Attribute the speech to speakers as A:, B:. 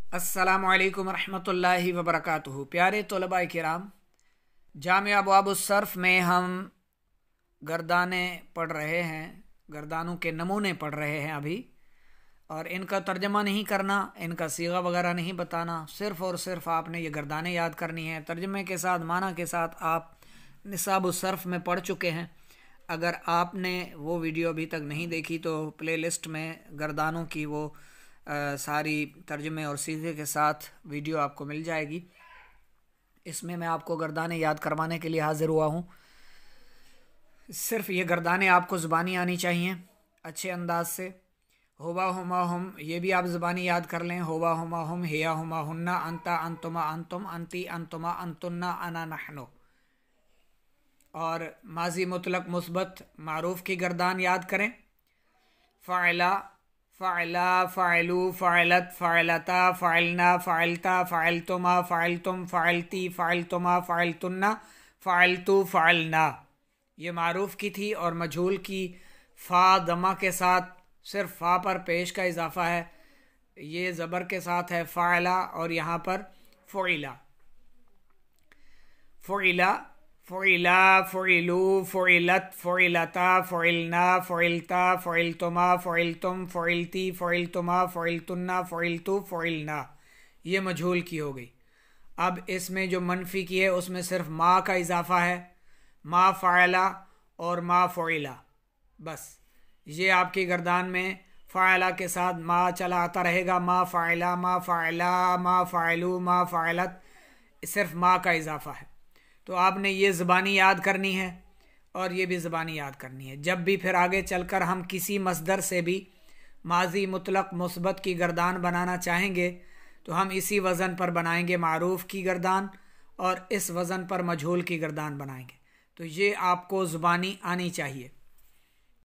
A: अस्सलामुअलैकुम रहमतुल्लाहि व बरकातुहू। प्यारे तलबा किराम, जामिया अबवाबुस्सर्फ में हम गर्दाने पढ़ रहे हैं, गर्दानों के नमूने पढ़ रहे हैं अभी। और इनका तर्जमा नहीं करना, इनका सीगा वगैरह नहीं बताना, सिर्फ़ और सिर्फ आपने ये गर्दाने याद करनी है। तर्जमे के साथ, माना के साथ आप निसाबुस्सर्फ में पढ़ चुके हैं। अगर आपने वो वीडियो अभी तक नहीं देखी तो प्लेलिस्ट में गर्दानों की वो सारी तर्जमे और सीगे के साथ वीडियो आपको मिल जाएगी। इसमें मैं आपको गर्दाने याद करवाने के लिए हाज़िर हुआ हूँ। सिर्फ ये गर्दाने आपको ज़ुबानी आनी चाहिए अच्छे अंदाज से। होवा हुमा हुम, ये भी आप ज़ुबानी याद कर लें। होवा हुमा हुम, हिया हुमा हुन्ना, अंता अंतुमा अंतुम, अंती अंतुमा अंतुन्ना, अना नहनो। और माजी मुतलक मुस्बत मारूफ की गर्दान याद करें। फ़ाइला, फ़ाइला, फ़ाइलू, फ़ाइलत, फ़ाइलता, फ़ाइलना, फ़ाइलता, फ़ाइलतुमा, फ़ाइलतुम, फ़ाइलती, फ़ाइलतुमा, फ़ाइलतुन्ना, फ़ाइलतू, फ़ाइलना। ये मारूफ की थी। और मजहूल की फ़ा दमा के साथ सिर्फ फ़ा पर पेश का इजाफा है, ये ज़बर के साथ है फ़ाइला। और यहाँ पर फ़ुइला, फ़ुइला, फ़ुइला, फ़ुइलू, फ़ुइलत, फ़ुइलता, फ़ुइलना, फ़ुइलता, फ़ुइलतुमा, फ़ुइलतुम, फ़ुइलती, फ़ुइलतुमा, फ़ुइलतुन्ना, फ़ुइलतू, फ़ुइलना। ये मजहूल की हो गई। अब इसमें जो मनफी की है उसमें सिर्फ मा का इजाफा है, मा फ़ाइला और मा फ़ुइला। बस ये आपकी गर्दान में फ़ाइला के साथ मा चला आता रहेगा। मा फ़ाइला, मा फ़ाइला, मा फ़ाइलू, मा फ़ाइलत, सिर्फ मा का इजाफा है। तो आपने ये ज़बानी याद करनी है और ये भी ज़बानी याद करनी है। जब भी फिर आगे चलकर हम किसी मसदर से भी माजी मुतलक मुस्बत की गर्दान बनाना चाहेंगे तो हम इसी वज़न पर बनाएंगे, मारूफ की गर्दान, और इस वज़न पर मजहूल की गर्दान बनाएंगे। तो ये आपको ज़ुबानी आनी चाहिए।